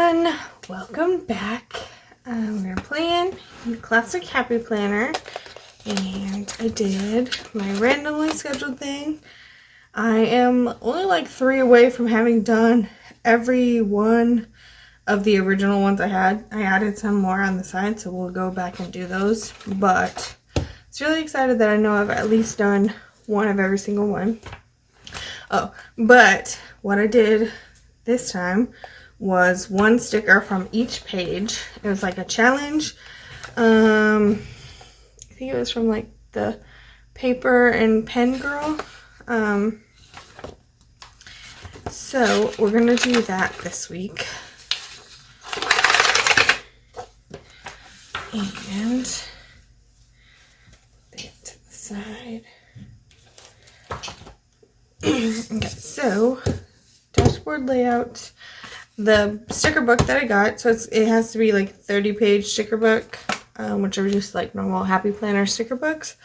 everyone, welcome back. We're playing Classic Happy Planner, and I did my randomly scheduled thing. I am only like 3 away from having done every one of the original ones I had. I added some more on the side, so we'll go back and do those, but it's really excited that I know I've at least done one of every single one. Oh, but what I did this time was one sticker from each page. It was like a challenge. I think it was from like the Paper and Pen Girl. So we're gonna do that this week. And put it to the side. Okay, so dashboard layout. The sticker book that I got, so it has to be like 30-page sticker book, which are just like normal Happy Planner sticker books.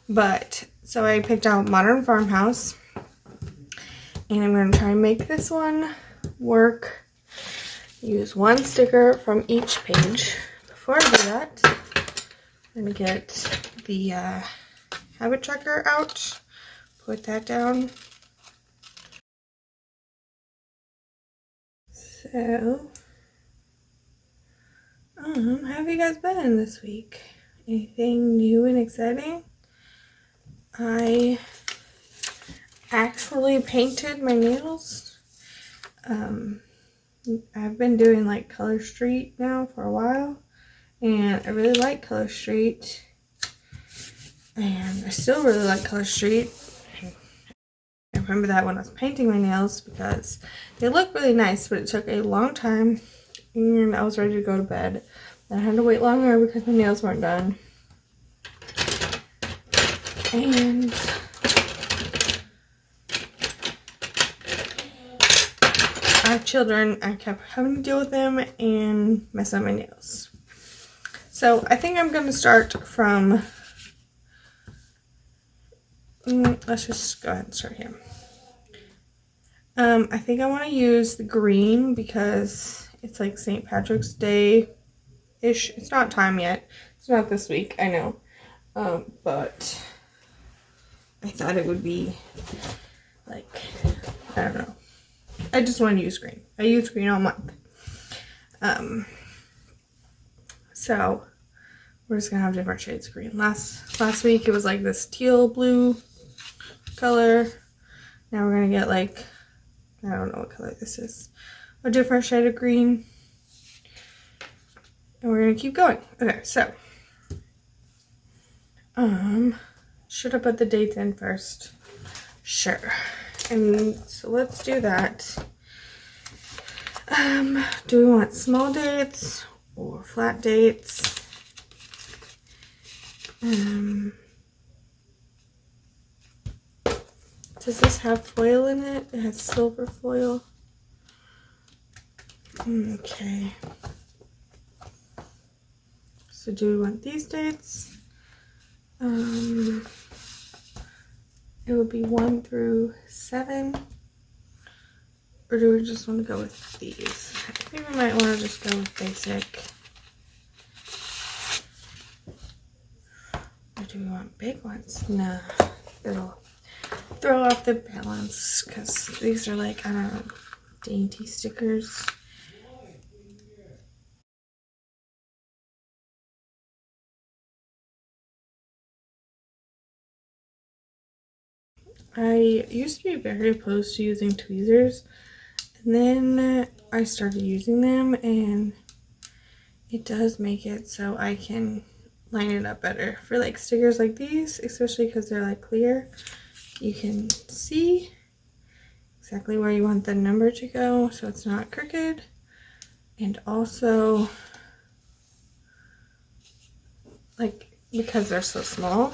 But so I picked out Modern Farmhouse, and I'm going to try and make this one work. Use one sticker from each page. Before I do that, I'm going to get the habit tracker out, put that down. So, how have you guys been this week? Anything new and exciting? I actually painted my nails. I've been doing like Color Street now for a while, and I really like Color Street, and I still really like Color Street. I remember that when I was painting my nails because they look really nice, but it took a long time, and I was ready to go to bed. I had to wait longer because my nails weren't done. And I have children. I kept having to deal with them and mess up my nails. So I think I'm going to start from, let's just go ahead and start here. I think I want to use the green because it's like St. Patrick's Day-ish. It's not time yet. It's not this week, I know. But I thought it would be like, I don't know. I just want to use green. I use green all month. So we're just gonna have different shades of green. Last week it was like this teal blue color. Now we're gonna get like, I don't know what color this is. A different shade of green. And we're gonna keep going. Okay, so should I put the dates in first? Sure. And so let's do that. Do we want small dates or flat dates? Does this have foil in it? It has silver foil. Okay. So do we want these dates? It would be 1 through 7. Or do we just want to go with these? I think we might want to just go with basic. Or do we want big ones? No. It'll throw off the balance because these are like, I don't know, dainty stickers. I used to be very opposed to using tweezers, and then I started using them, and it does make it so I can line it up better. For like stickers like these, especially because they're like clear, you can see exactly where you want the number to go so it's not crooked, and also like because they're so small,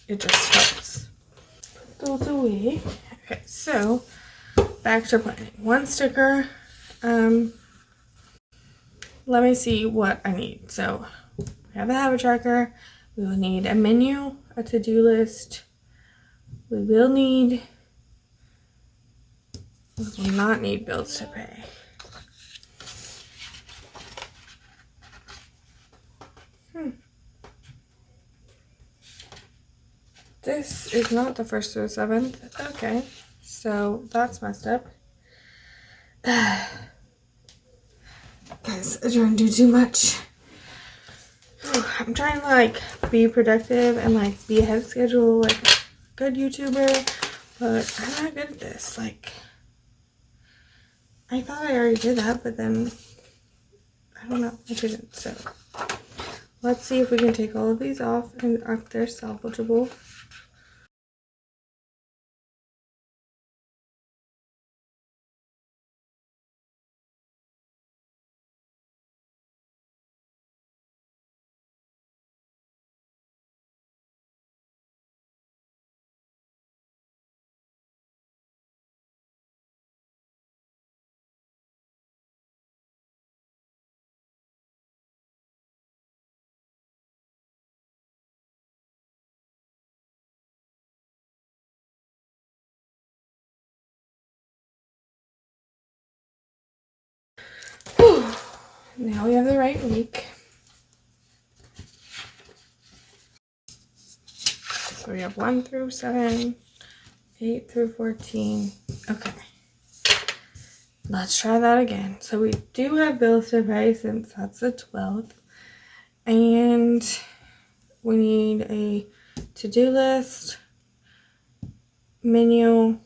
it just helps. Those away. Okay, so back to planning. One sticker. Let me see what I need. So we have a habit tracker. We will need a menu, a to-do list. We will not need bills to pay. This is not the 1st or the 7th. Okay, so that's messed up. Guys, I trying to do too much. I'm trying to like be productive and like be ahead of schedule, like a good YouTuber, but I'm not good at this. Like, I thought I already did that, but then I don't know, I didn't. So let's see if we can take all of these off and if they're salvageable. Whew. Now we have the right week. So we have 1 through 7, 8 through 14. Okay. Let's try that again. So we do have bills to pay since that's the 12th. And we need a to-do list, menu,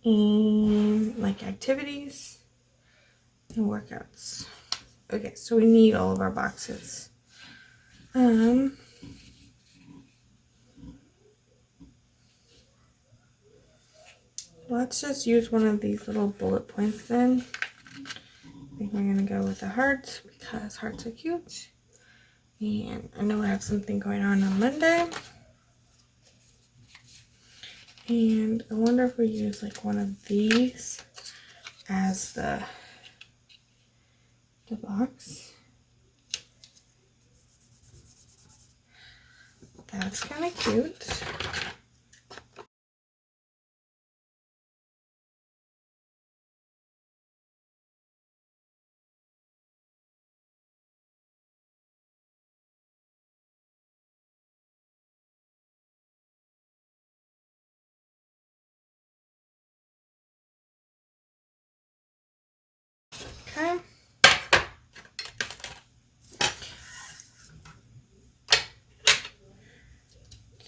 and like activities and workouts. Okay, so we need all of our boxes. Let's just use one of these little bullet points then. I think we're gonna go with the hearts because hearts are cute. And I know I have something going on Monday. And I wonder if we use like one of these as the box. That's kind of cute. Okay.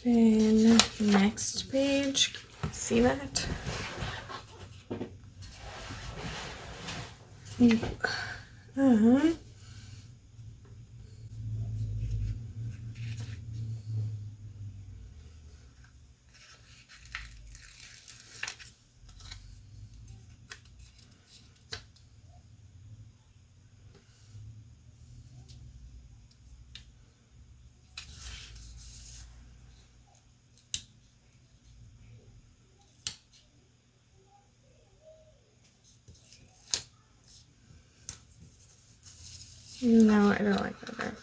Then next page, see that? No, I don't like that there.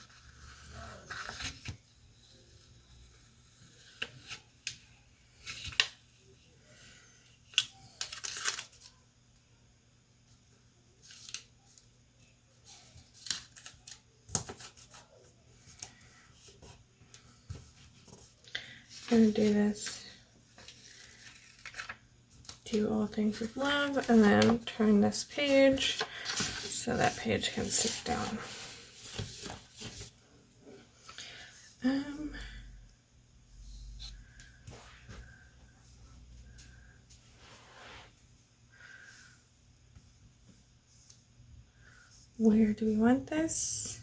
I'm gonna do this. Do all things with love, and then turn this page so that page can sit down. Where do we want this?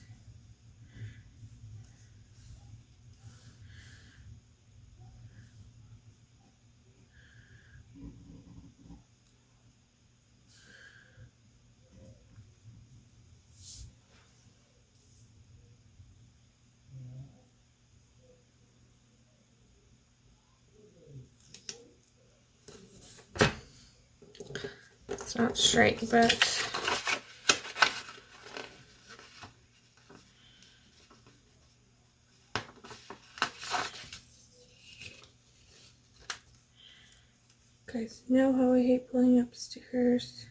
It's not straight, but you guys know how I hate pulling up stickers.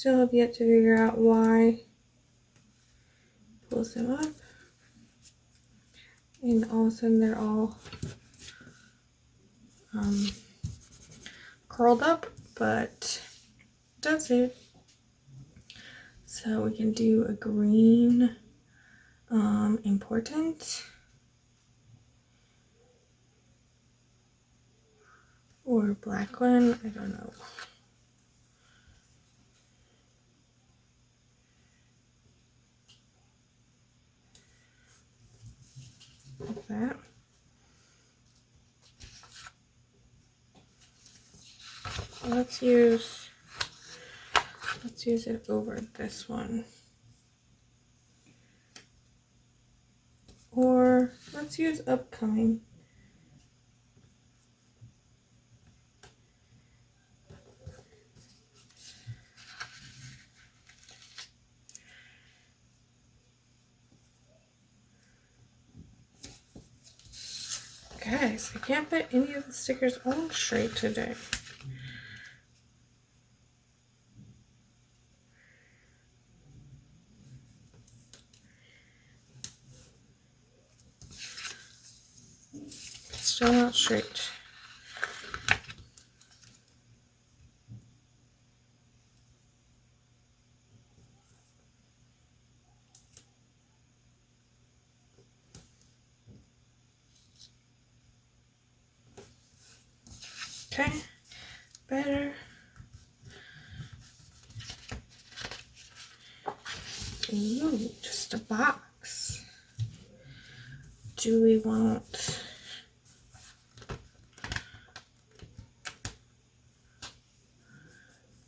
still have yet to figure out why. Pulls them up. And all of a sudden they're all curled up, but does it. So we can do a green important or a black one, I don't know. Like that. Let's use it over this one. Or let's use upcoming. Guys, I can't put any of the stickers on straight today. Still not straight. Okay, better. Ooh, just a box. Do we want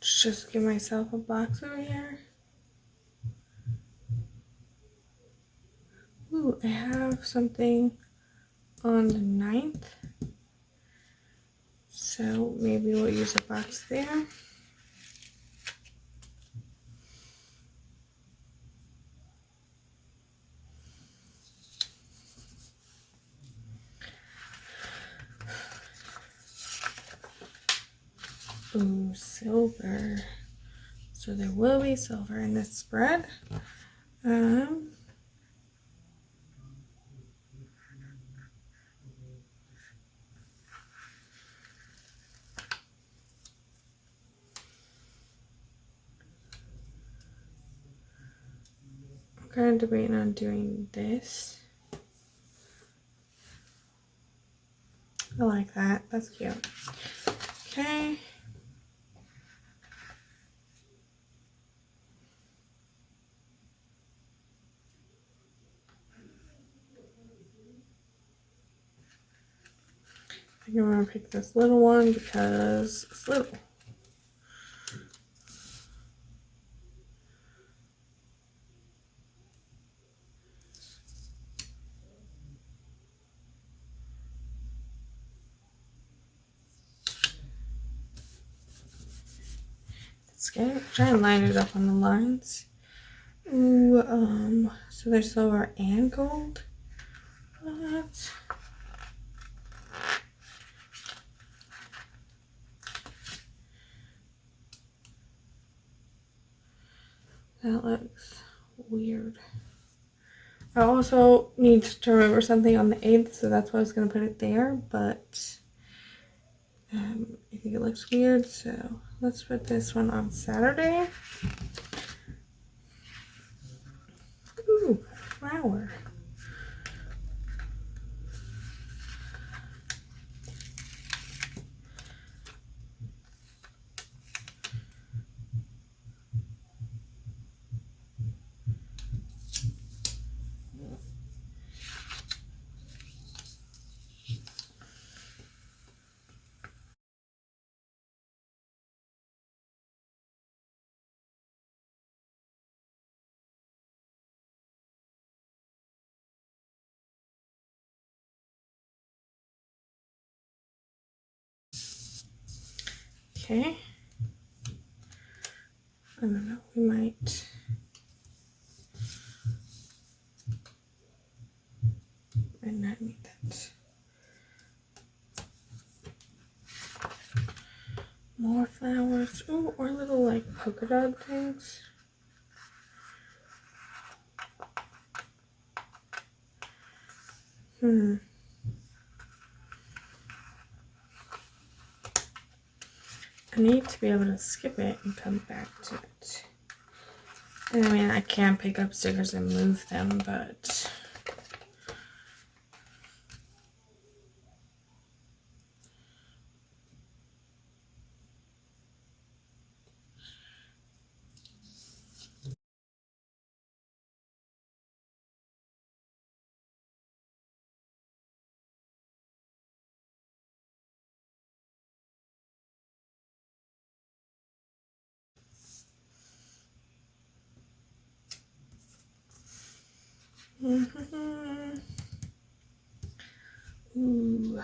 just give myself a box over here? Ooh, I have something on the 9th. So maybe we'll use a box there. Ooh, silver. So there will be silver in this spread. I'm kind of debating on doing this. I like that. That's cute. Okay. I think I'm gonna pick this little one because it's little. Try and line it up on the lines. Ooh, so there's silver and gold. What? That looks weird. I also need to remember something on the 8th, so that's why I was going to put it there, but I think it looks weird, so let's put this one on Saturday. Ooh, flower. Okay. I don't know, we might not need that. More flowers. Ooh, or little like polka dot things. I need to be able to skip it and come back to it. And I mean, I can pick up stickers and move them, but ooh.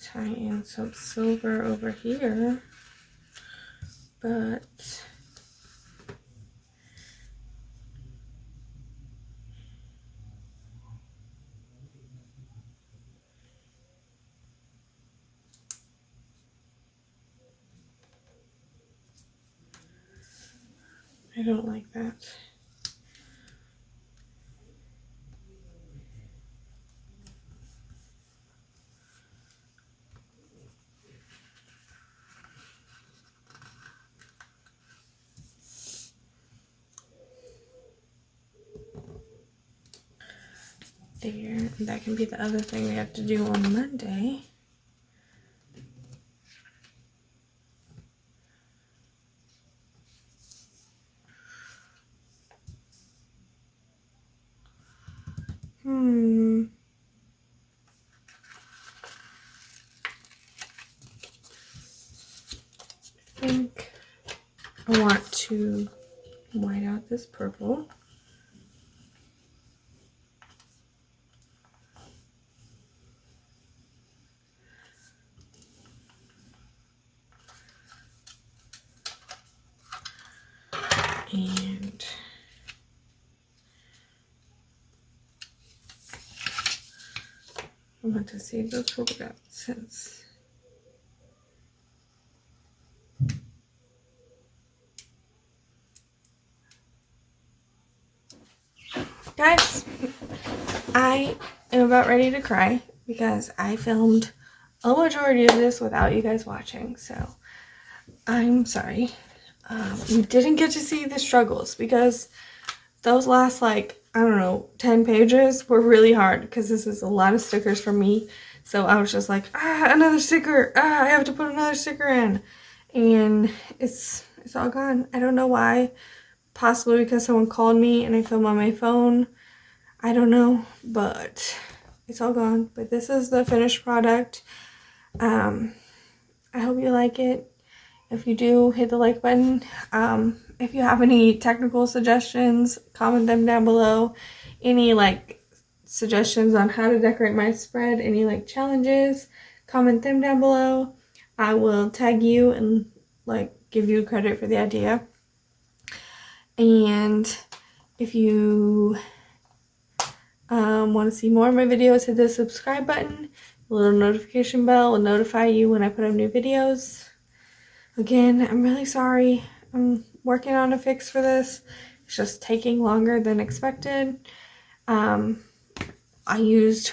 Tie in some silver over here, but I don't like that. There, that can be the other thing we have to do on Monday. I think I want to white out this purple. And I want to save those polka dots since guys, I am about ready to cry because I filmed a majority of this without you guys watching, so I'm sorry. You didn't get to see the struggles because those last, like, I don't know, 10 pages were really hard because this is a lot of stickers for me. So I was just like, another sticker. I have to put another sticker in. And it's all gone. I don't know why. Possibly because someone called me and I filmed on my phone. I don't know, but it's all gone. But this is the finished product. I hope you like it. If you do, hit the like button. If you have any technical suggestions, comment them down below. Any like suggestions on how to decorate my spread, any like challenges, comment them down below. I will tag you and like give you credit for the idea. And if you want to see more of my videos, hit the subscribe button. The little notification bell will notify you when I put up new videos. Again, I'm really sorry. I'm working on a fix for this. It's just taking longer than expected. I used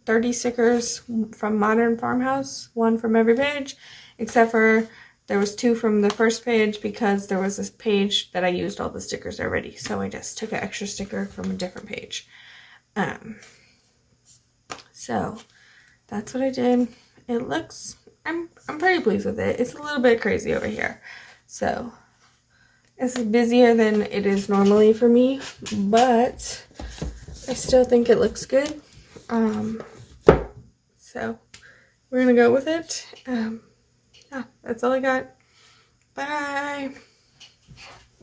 30 stickers from Modern Farmhouse, one from every page, except for there was 2 from the first page because there was this page that I used all the stickers already. So I just took an extra sticker from a different page. So that's what I did. It looks, I'm pretty pleased with it. It's a little bit crazy over here. So this is busier than it is normally for me, but I still think it looks good. So we're gonna go with it. Yeah, that's all I got. Bye.